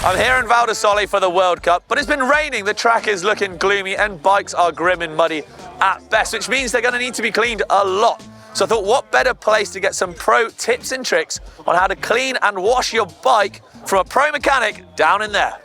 I'm here in Val di Sole for the World Cup, but it's been raining, the track is looking gloomy, and bikes are grim and muddy at best, which means they're going to need to be cleaned a lot. So I thought, what better place to get some pro tips and tricks on how to clean and wash your bike from a pro mechanic down in there.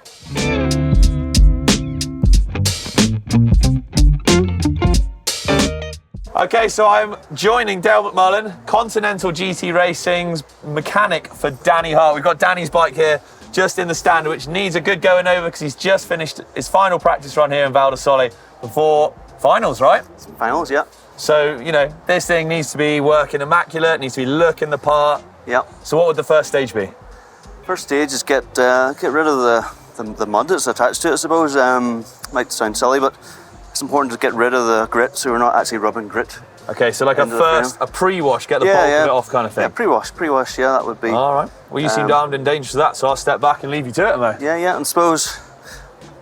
Okay, so I'm joining Dale McMullan, Continental GT Racing's mechanic for Danny Hart. We've got Danny's bike here just in the stand, which needs a good going over because he's just finished his final practice run here in Val di Sole before finals, right? Finals, yeah. So, you know, this thing needs to be working immaculate, needs to be looking the part. Yeah. So what would the first stage be? First stage is get rid of the mud that's attached to it, I suppose. Might sound silly, but it's important to get rid of the grit so we're not actually rubbing grit. Okay, so like a pre-wash, get the bulk of it off kind of thing. Yeah, pre-wash, yeah, that would be. All right. Well, you seemed armed and dangerous for that, so I'll step back and leave you to it, mate. Yeah, and suppose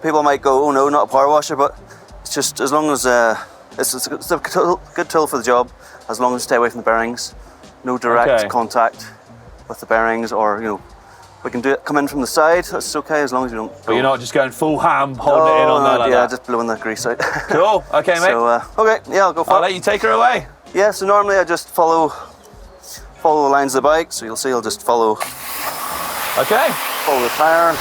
people might go, oh no, not a power washer, but it's just as long as it's a good tool for the job, as long as you stay away from the bearings, no direct contact with the bearings, or we can do it, come in from the side, that's okay, as long as you don't But you're not just going full ham, holding it in on there like that? Yeah, just blowing the grease out. Cool, okay, mate. So, okay, yeah, I'll go for it. I'll let you take her away. Yeah, so normally I just follow the lines of the bike, so you'll see I'll just follow the tyre.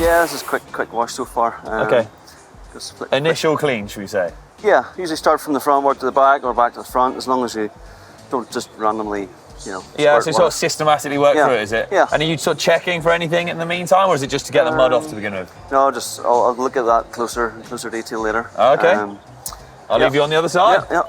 Yeah, this is quick wash so far. Okay. Initial clean, should we say? Yeah, usually start from the front, work to the back, or back to the front, as long as you don't just randomly, Yeah, so sort of systematically work through it, is it? Yeah. And are you sort of checking for anything in the meantime, or is it just to get the mud off to begin with? No, I'll look at that closer detail later. Okay. I'll leave you on the other side. Yeah.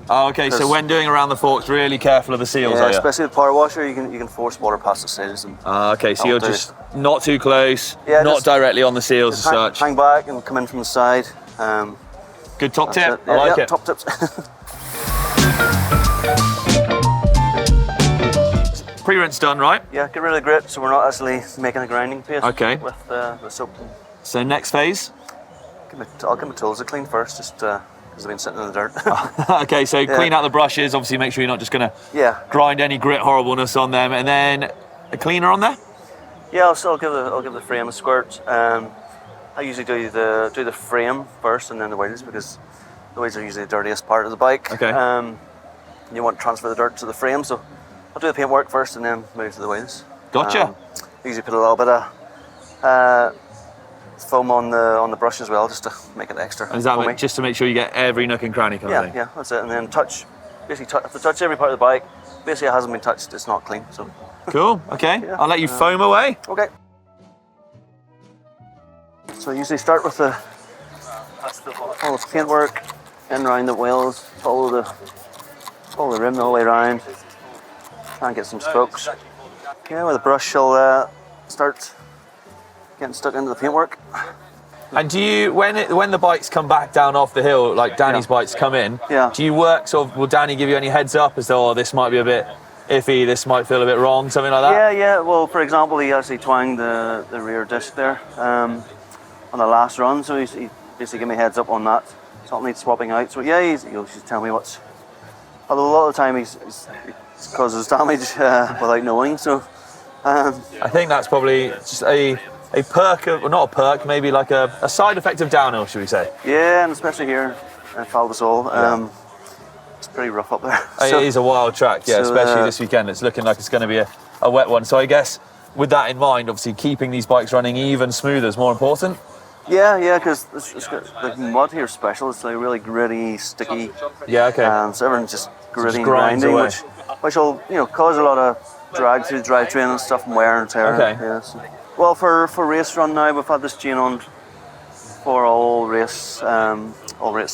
Oh, okay, so when doing around the forks, really careful of the seals, are you? Especially with power washer, you can force water past the seals. Okay, so you're just not too close, not directly on the seals as such. Hang back and come in from the side. Good top tip, I like it. Top tips. Pre-rinse done, right? Yeah, get rid of the grit so we're not actually making a grinding paste with the soap. So next phase? I'll give my tools a clean first, just because they've been sitting in the dirt. Okay, so clean out the brushes, obviously make sure you're not just going to grind any grit horribleness on them, and then a cleaner on there? Yeah, I'll give the frame a squirt. I usually do the frame first and then the wheels, because the wheels are usually the dirtiest part of the bike. Okay. You want to transfer the dirt to the frame, so I'll do the paintwork first and then move to the wheels. Gotcha. I usually put a little bit of foam on the brush as well, just to make it extra. And is that just to make sure you get every nook and cranny kind of thing? Yeah, that's it. And then touch every part of the bike. Basically, it hasn't been touched, it's not clean. So. Cool. Okay. Yeah. I'll let you foam away. Okay. So I usually start with the paintwork, in around the wheels, follow the rim all the way around, try and get some strokes. Okay, with the brush I'll start getting stuck into the paintwork. And do you, when the bikes come back down off the hill, like Danny's bikes come in, do you work will Danny give you any heads up as though, this might be a bit iffy, this might feel a bit wrong, something like that? Yeah, well, for example, he actually twanged the rear disc there on the last run, so he basically gave me a heads up on that. Something needs swapping out, so yeah, he'll just tell me what's... Although a lot of the time he causes damage without knowing, so... I think that's probably just a perk of, well, not a perk, maybe like a side effect of downhill, should we say? Yeah, and especially here in Val di Sole, it's pretty rough up there. It is a wild track, yeah, especially this weekend. It's looking like it's going to be a wet one. So I guess with that in mind, obviously keeping these bikes running even smoother is more important. Yeah, because the mud here is special. It's like really gritty, sticky. Yeah, okay. So everyone's just gritty and grinding, which will cause a lot of drag through the drivetrain and stuff and wear and tear. Okay. Yeah, so. Well, for race run now, we've had this chain on for all race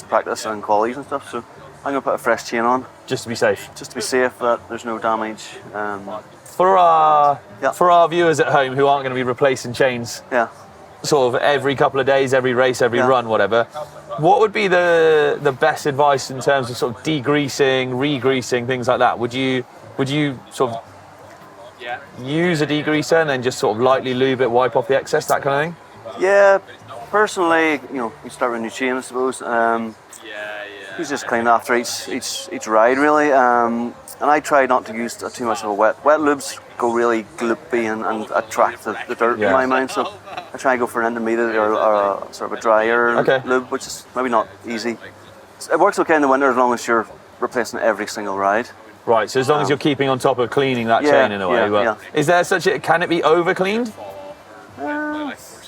practice and qualities and stuff. So I'm gonna put a fresh chain on. Just to be safe. Just to be safe that there's no damage. For our viewers at home who aren't going to be replacing chains. Yeah. Sort of every couple of days, every race, every run, whatever. What would be the best advice in terms of sort of degreasing, re-greasing, things like that? Would you sort of use a degreaser and then just sort of lightly lube it, wipe off the excess, that kind of thing? Yeah, Personally, you know, you start with a new chain, I suppose. You just clean after each ride, really. And I try not to use too much of a wet. Wet lubes go really gloopy and attract the dirt in my mind. So I try and go for an intermediate or a sort of a drier lube, which is maybe not easy. It works okay in the winter as long as you're replacing every single ride. Right, so as long as you're keeping on top of cleaning that chain in a way. Well, is there can it be over cleaned?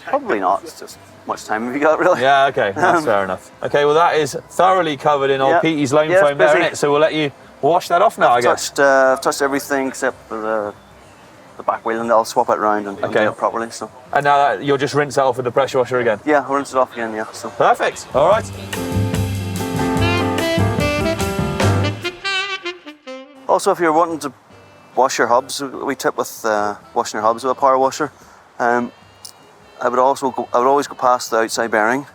Probably not. It's just much time have you got, really? Yeah, okay, that's fair enough. Okay, well that is thoroughly covered in old Petey's loan foam there, isn't it? So we'll let you wash that off now, I guess. I've touched everything except for the back wheel, and I'll swap it around and do it properly. So. And now you'll just rinse that off with the pressure washer again? Yeah, I'll rinse it off again, yeah. So. Perfect, all right. Also, if you're wanting to wash your hubs, we tip with washing your hubs with a power washer. I would always go past the outside bearing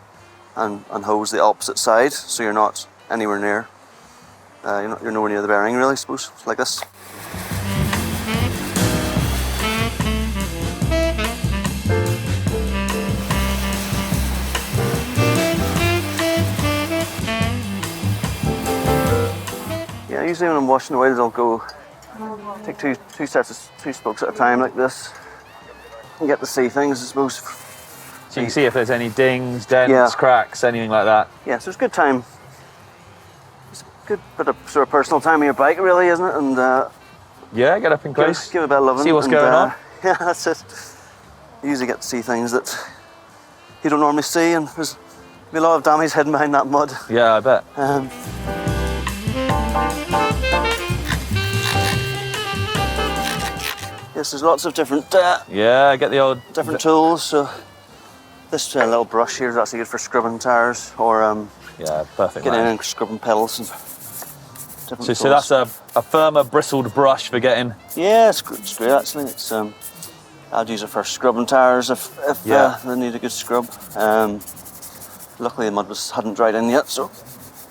and hose the opposite side, so you're not anywhere near. You're nowhere near the bearing, really. I suppose like this. Yeah, usually when I'm washing the wheels, I'll go take two spokes at a time like this. And get to see things, I suppose. So you can see if there's any dings, dents, cracks, anything like that. Yeah, so it's a good time. It's a good bit of sort of personal time on your bike, really, isn't it? And yeah, get up in close. Give it a bit of loving. See what's going on. Yeah, that's it. You usually get to see things that you don't normally see, and there's a lot of damage hidden behind that mud. Yeah, I bet. Yes, there's lots of different get the old different tools. So this little brush here is actually good for scrubbing tires or perfect. Getting in and scrubbing pedals and different tools. So that's a firmer bristled brush for getting. Yeah, it's great actually. It's I'd use it for scrubbing tires if they need a good scrub. Luckily the mud hadn't dried in yet, so.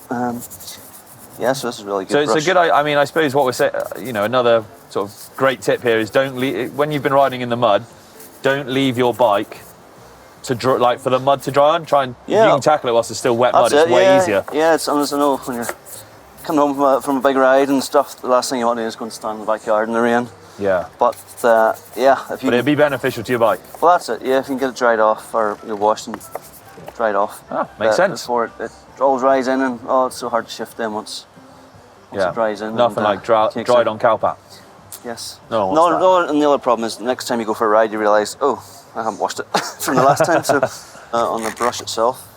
So this is really good. So it's a good. I mean, I suppose what we're saying, another sort of great tip here is don't leave when you've been riding in the mud. Don't leave your bike for the mud to dry on. Try and if you can tackle it whilst it's still wet mud. It's way easier. Yeah, it's honest. I know when you're coming home from a big ride and stuff, the last thing you want to do is go and stand in the backyard in the rain. Yeah. But if you. But it'd be beneficial to your bike. Well, that's it. Yeah, if you can get it dried off or washed and dried off. Ah, makes sense. Before it all dries in, and it's so hard to shift them once it dries in. Nothing like dried on cowpat. Yes. No, and the other problem is next time you go for a ride, you realise, I haven't washed it from the last time. So on the brush itself,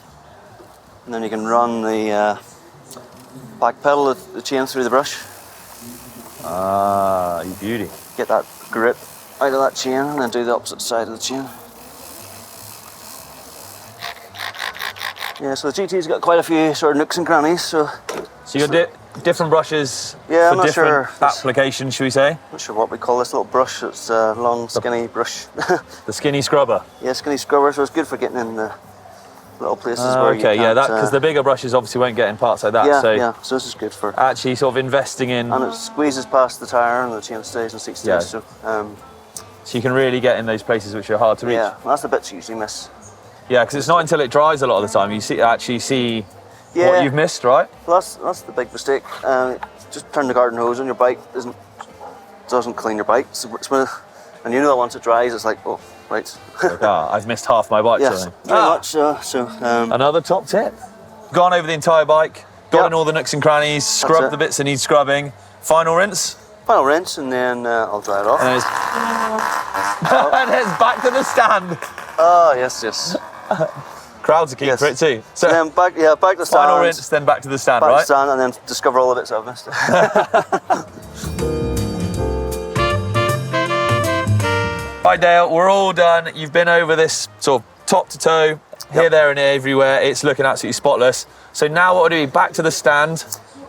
and then you can run the back pedal, the chain through the brush. Ah, you beauty. Get that grit out of that chain, and then do the opposite side of the chain. Yeah, so the GT's got quite a few sort of nooks and crannies. So you got different brushes for different applications, should we say? Not sure what we call this little brush. It's a long, skinny brush. The skinny scrubber. Yeah, skinny scrubber. So it's good for getting in the little places where you can't. Because the bigger brushes obviously won't get in parts like that. So this is good for actually sort of investing in. And it squeezes past the tyre, and the chain stays and seat stays. So you can really get in those places which are hard to reach. Yeah, well, that's the bits you usually miss. Yeah, because it's not until it dries a lot of the time you see what you've missed, right? Well, that's the big mistake. Just turn the garden hose on. Your bike doesn't clean your bike. So and you know that once it dries, it's like, oh, right. I've missed half my bike. Yes, very much. Another top tip. Gone over the entire bike, got in all the nooks and crannies, scrubbed the bits that need scrubbing. Final rinse. Final rinse, and then I'll dry it off. And it's back to the stand. Oh, yes. Crowds are keen for it too. So then back to the stand. Final rinse, then back to the stand, right? Back to the stand, and then discover all the bits I've missed. Right, Dale, we're all done. You've been over this sort of top to toe, here, there, and everywhere. It's looking absolutely spotless. So now what do we do? Back to the stand.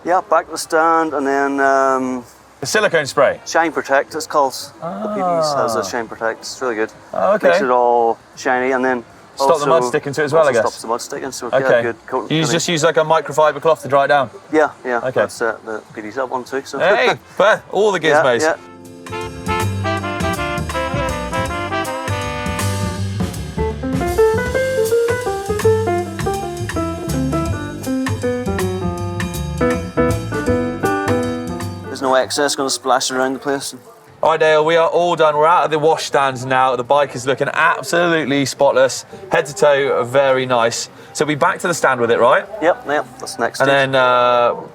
Yeah, back to the stand, and then the silicone spray. Shine Protect, it's called. The PD's has a Shine Protect. It's really good. Oh, okay. Makes it all shiny, and then stop the mud sticking to it as well, I guess. Stops the mud sticking, so good coat. You just use like a microfiber cloth to dry it down? Yeah. Okay. That's the PD's up one too. So. Hey, all the gizmos. Yeah. excess going to splash around the place. All right, Dale, we are all done. We're out of the wash stands now. The bike is looking absolutely spotless. Head to toe, very nice. So we back to the stand with it, right? Yep, that's the next And stage. then,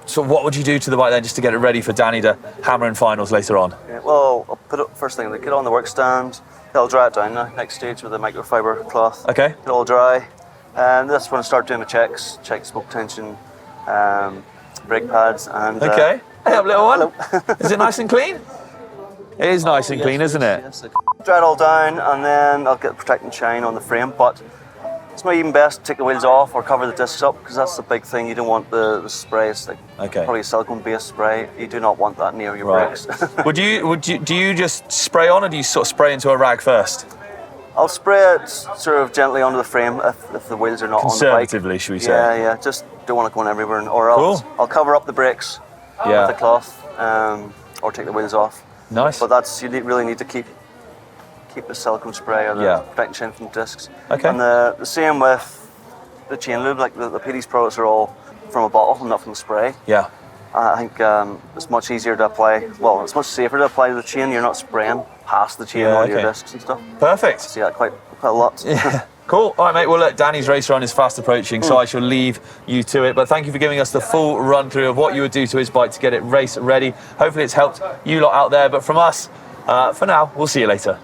so what would you do to the bike then just to get it ready for Danny to hammer in finals later on? Yeah, well, I'll put it first thing, get it on the work stand. I'll dry it down now. Next stage with a microfiber cloth. Okay. Get it all dry. And that's when I start doing the checks. Check smoke tension, brake pads, and... Okay. Hey up, little one. Hello. Is it nice and clean? It is nice and clean, isn't it? Yes. Dry it all down, and then I'll get the protecting shine on the frame. But it's maybe even best to take the wheels off or cover the discs up, because that's the big thing. You don't want the spray. It's like probably a silicone-based spray. You do not want that near your brakes. Do you just spray on, or do you sort of spray into a rag first? I'll spray it sort of gently onto the frame if the wheels are not on the bike. Conservatively, should we say? Yeah. Just don't want it going everywhere. Or else I'll cover up the brakes with the cloth, or take the wheels off. Nice. But you really need to keep the silicone spray or the protecting shine from the discs. Okay. And the same with the chain lube. Like the PD's products are all from a bottle, not from the spray. Yeah. I think it's much easier to apply. Well, it's much safer to apply to the chain. You're not spraying past the chain on your discs and stuff. Perfect. See that quite a lot. Yeah. Cool. All right, mate. Well, look, Danny's race run is fast approaching, so I shall leave you to it. But thank you for giving us the full run through of what you would do to his bike to get it race ready. Hopefully it's helped you lot out there. But from us, for now, we'll see you later.